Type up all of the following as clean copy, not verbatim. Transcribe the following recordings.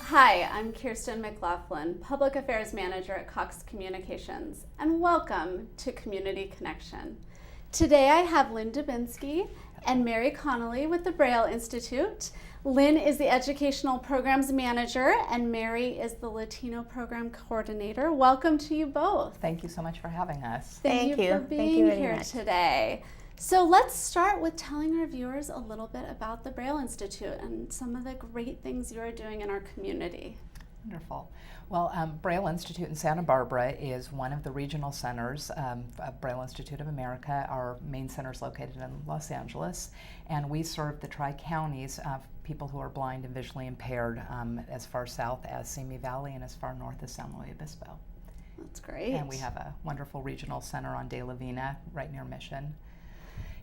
Hi, I'm Kirsten McLaughlin, Public Affairs Manager at Cox Communications, and welcome to Community Connection. Today I have Lynn Dubinsky and Mary Connolly with the Braille Institute. Lynn is the Educational Programs Manager and Mary is the Latino Program Coordinator. Welcome to you both. Thank you so much for having us. Thank you for being here today. So let's start with telling our viewers a little bit about the Braille Institute and some of the great things you are doing in our community. Wonderful. Well, Braille Institute in Santa Barbara is one of the regional centers of Braille Institute of America. Our main center is located in Los Angeles, and we serve the tri-counties of people who are blind and visually impaired, as far south as Simi Valley and as far north as San Luis Obispo. That's great. And we have a wonderful regional center on De La Vina, right near Mission.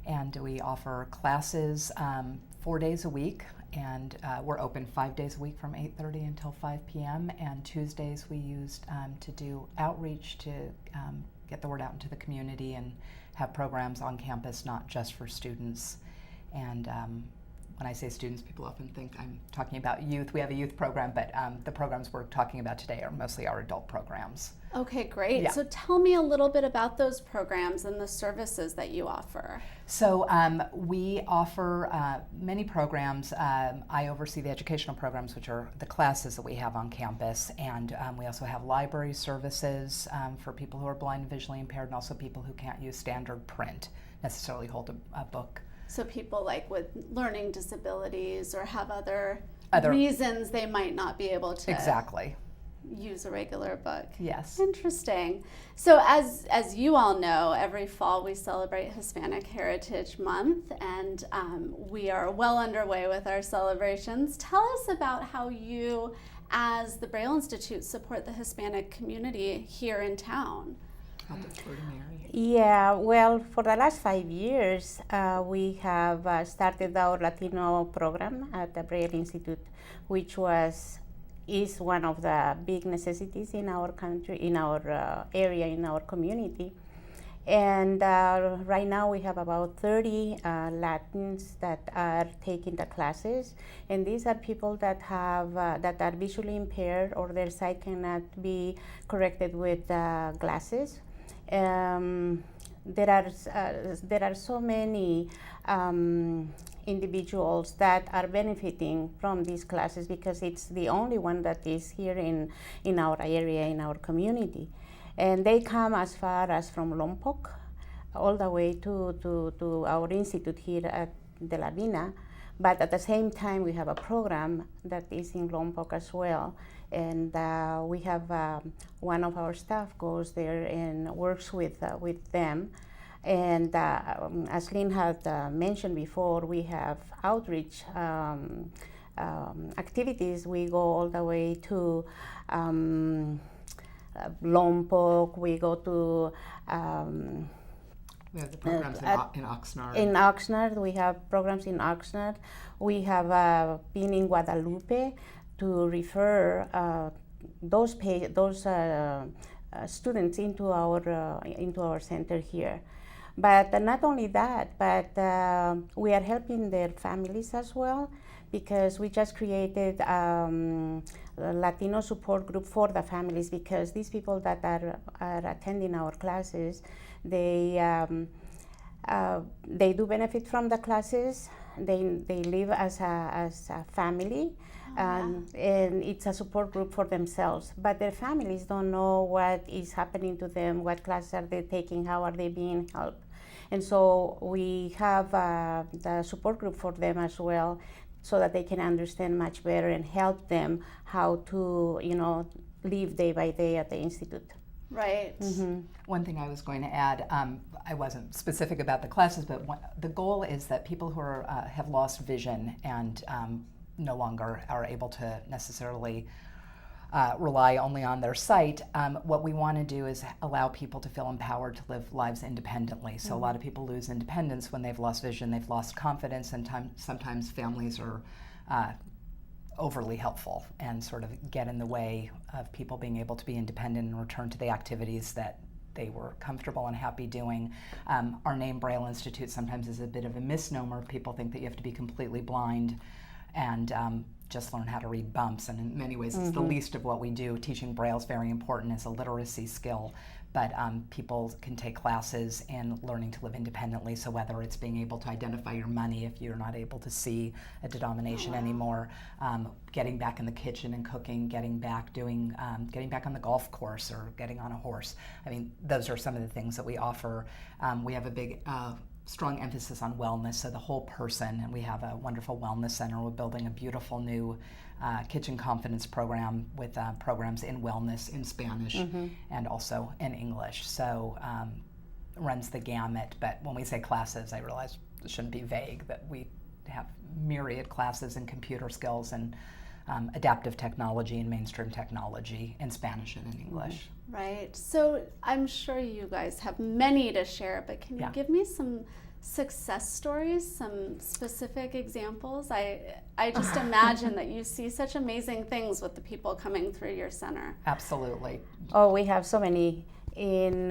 And we offer classes 4 days a week, and we're open 5 days a week from 8:30 until 5 p.m. And Tuesdays we used to do outreach to get the word out into the community and have programs on campus, not just for students. And when I say students, people often think I'm talking about youth. We have a youth program, but the programs we're talking about today are mostly our adult programs. Okay, great. Yeah. So tell me a little bit about those programs and the services that you offer. So we offer many programs. I oversee the educational programs, which are the classes that we have on campus, and we also have library services for people who are blind and visually impaired, and also people who can't use standard print, necessarily hold a book. So people like with learning disabilities or have other reasons they might not be able to Exactly. use a regular book. Yes. Interesting. So as you all know, every fall we celebrate Hispanic Heritage Month, and we are well underway with our celebrations. Tell us about how you, as the Braille Institute, support the Hispanic community here in town. I'll defer to Mary. Yeah, well, for the last 5 years, we have started our Latino program at the Braille Institute, which is one of the big necessities in our country, in our area, in our community. And right now we have about 30 Latins that are taking the classes, and these are people that have that are visually impaired or their sight cannot be corrected with glasses. There are so many individuals that are benefiting from these classes because it's the only one that is here in our area, in our community. And they come as far as from Lompoc all the way to our institute here at De La Vina. But at the same time, we have a program that is in Lompoc as well. And we have one of our staff goes there and works with them. And as Lynn had mentioned before, we have outreach activities. We go all the way to Lompoc. We go to We have the programs in Oxnard. In Oxnard, we have programs in Oxnard. We have been in Guadalupe to refer those students into our center here. But not only that, but we are helping their families as well, because we just created a Latino support group for the families, because these people that are attending our classes, they do benefit from the classes. They live as a family. And it's a support group for themselves, but their families don't know what is happening to them, what classes are they taking, how are they being helped. And so we have the support group for them as well, so that they can understand much better and help them how to, live day by day at the Institute. Right. Mm-hmm. One thing I was going to add, I wasn't specific about the classes, but the goal is that people who have lost vision and no longer are able to necessarily rely only on their sight, what we want to do is allow people to feel empowered to live lives independently. So a lot of people lose independence when they've lost vision, they've lost confidence, and sometimes families are overly helpful and sort of get in the way of people being able to be independent and return to the activities that they were comfortable and happy doing. Our name Braille Institute sometimes is a bit of a misnomer. People think that you have to be completely blind and just learn how to read bumps. And in many ways, it's the least of what we do. Teaching Braille is very important as a literacy skill, but people can take classes in learning to live independently. So whether it's being able to identify your money if you're not able to see a denomination anymore, getting back in the kitchen and cooking, getting back on the golf course or getting on a horse. I mean, those are some of the things that we offer. We have a big strong emphasis on wellness, so the whole person, and we have a wonderful wellness center. We're building a beautiful new kitchen confidence program with programs in wellness, in Spanish, and also in English. So runs the gamut, but when we say classes, I realize it shouldn't be vague, that we have myriad classes in computer skills and adaptive technology and mainstream technology in Spanish and in English. Right. So I'm sure you guys have many to share, but can you give me some success stories, some specific examples? I just imagine that you see such amazing things with the people coming through your center. Absolutely. Oh, we have so many. Within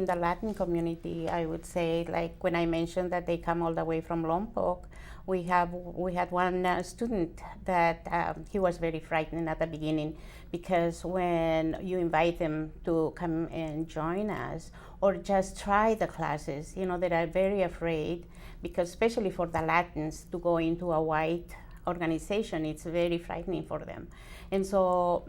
the Latin community, I would say, like when I mentioned that they come all the way from Lompoc, we had one student that he was very frightened at the beginning, because when you invite them to come and join us or just try the classes, they are very afraid, because especially for the Latins, to go into a white organization, it's very frightening for them. And so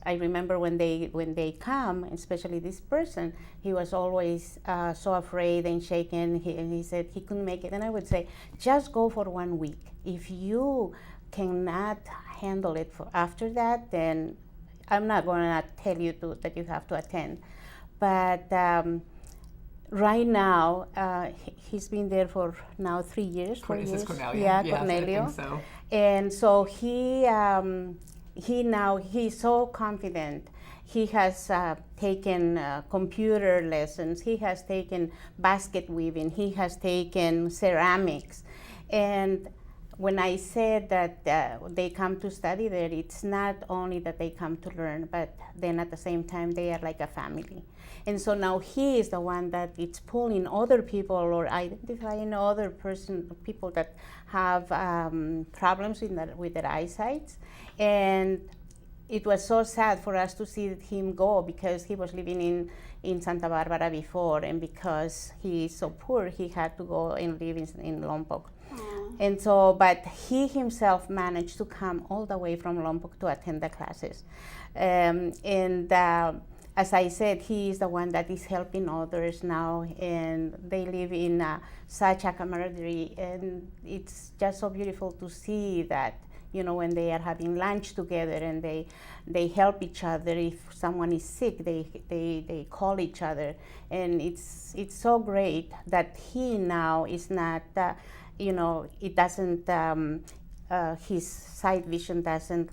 I remember when they come, especially this person, he was always so afraid and shaken, and he said he couldn't make it. And I would say, just go for 1 week. If you cannot handle it after that, then I'm not going to tell you that you have to attend. But right now, he's been there for now 3 years, 4 years. Is this Cornelio? Yeah, yes, Cornelio. I think so. And so he's so confident. He has taken computer lessons. He has taken basket weaving. He has taken ceramics. And when I said that they come to study there, it's not only that they come to learn, but then at the same time they are like a family. And so now he is the one that it's pulling other people or identifying other people that have problems with their eyesight. And it was so sad for us to see him go, because he was living in Santa Barbara before, and because he is so poor, he had to go and live in Lompoc. And so, but he himself managed to come all the way from Lompoc to attend the classes. As I said, he is the one that is helping others now, and they live in such a camaraderie, and it's just so beautiful to see that, when they are having lunch together and they help each other. If someone is sick, they call each other, and it's so great that he now is not, it doesn't, his sight vision doesn't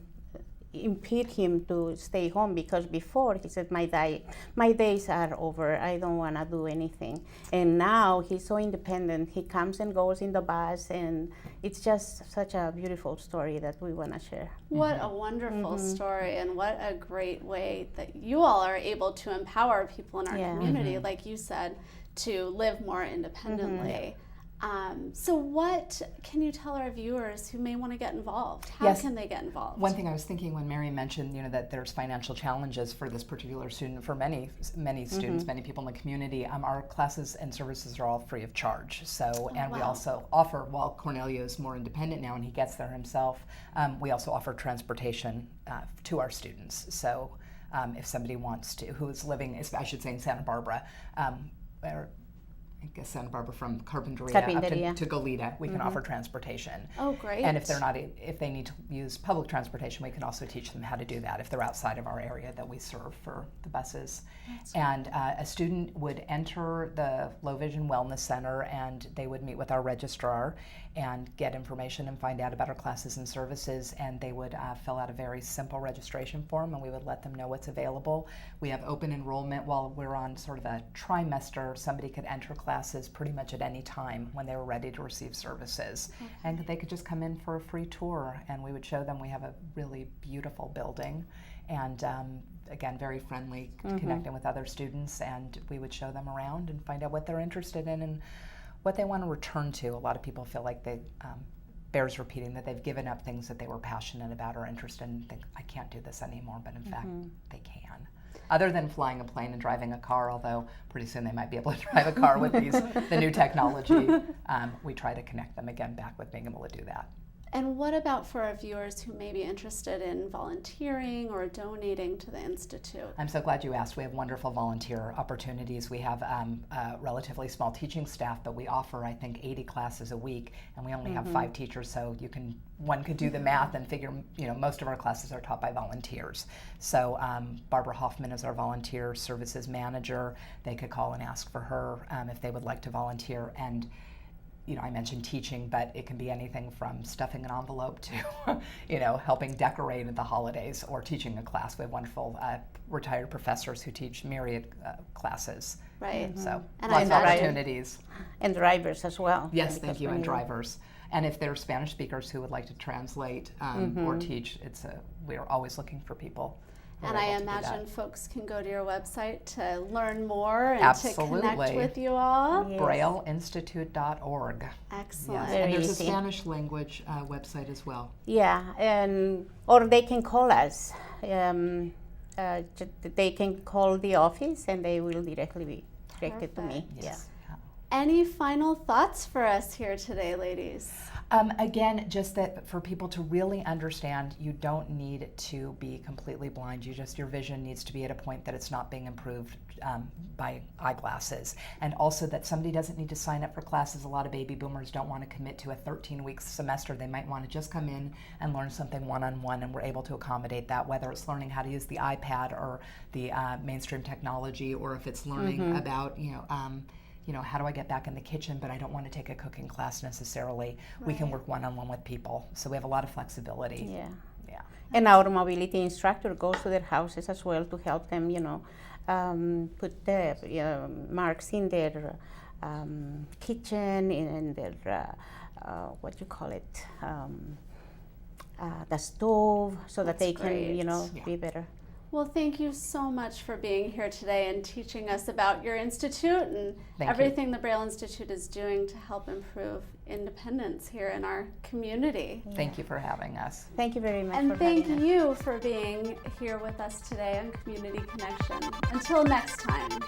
impede him to stay home, because before he said, my days are over, I don't want to do anything. And now he's so independent. He comes and goes in the bus, and it's just such a beautiful story that we want to share. What a wonderful story, and what a great way that you all are able to empower people in our community, like you said, to live more independently. So what can you tell our viewers who may want to get involved? How can they get involved? One thing I was thinking when Mary mentioned, that there's financial challenges for this particular student, for many students, many people in the community, our classes and services are all free of charge. So, we also offer, while Cornelio is more independent now and he gets there himself, we also offer transportation to our students. So if somebody wants to, who is living, I should say in Santa Barbara, or I guess Santa Barbara from Carpinteria up to Goleta, we can offer transportation. Oh, great. And if they need to use public transportation, we can also teach them how to do that if they're outside of our area that we serve for the buses. And a student would enter the Low Vision Wellness Center, and they would meet with our registrar and get information and find out about our classes and services, and they would fill out a very simple registration form, and we would let them know what's available. We have open enrollment while we're on sort of a trimester. Somebody could enter classes pretty much at any time when they were ready to receive services. And they could just come in for a free tour, and we would show them. We have a really beautiful building, and again, very friendly, connecting with other students, and we would show them around and find out what they're interested in and what they want to return to. A lot of people feel like they bears repeating that they've given up things that they were passionate about or interested in, think, I can't do this anymore, but in fact, they can. Other than flying a plane and driving a car, although pretty soon they might be able to drive a car with the new technology, we try to connect them again back with being able to do that. And what about for our viewers who may be interested in volunteering or donating to the Institute? I'm so glad you asked. We have wonderful volunteer opportunities. We have a relatively small teaching staff, but we offer, I think, 80 classes a week, and we only have 5 teachers, so one could do the math and figure, most of our classes are taught by volunteers. So Barbara Hoffman is our volunteer services manager. They could call and ask for her if they would like to volunteer. And I mentioned teaching, but it can be anything from stuffing an envelope to, helping decorate at the holidays or teaching a class. We have wonderful retired professors who teach myriad classes. Right. So And lots of opportunities. And drivers as well. Yes, thank you, and drivers. And if there are Spanish speakers who would like to translate or teach, we're always looking for people. And I imagine folks can go to your website to learn more and Absolutely. to connect with you all. Yes. Excellent. BrailleInstitute.org. Yes. And there's a easy. Spanish language website as well. Yeah, or they can call us. They can call the office and they will directly be directed to me. Perfect. Yes. Any final thoughts for us here today, ladies? Again, just that for people to really understand, you don't need to be completely blind. Your vision needs to be at a point that it's not being improved by eyeglasses. And also that somebody doesn't need to sign up for classes. A lot of baby boomers don't want to commit to a 13-week semester. They might want to just come in and learn something one-on-one, and we're able to accommodate that, whether it's learning how to use the iPad or the mainstream technology, or if it's learning about, how do I get back in the kitchen, but I don't want to take a cooking class necessarily. Right. We can work one-on-one with people. So we have a lot of flexibility. Yeah. Yeah. And our mobility instructor goes to their houses as well to help them, put the marks in their kitchen, in their, the stove, so that they great. can, be better. Well, thank you so much for being here today and teaching us about your institute and everything the Braille Institute is doing to help improve independence here in our community. Yeah. Thank you for having us. Thank you very much. And thank you for being here with us today on Community Connection. Until next time.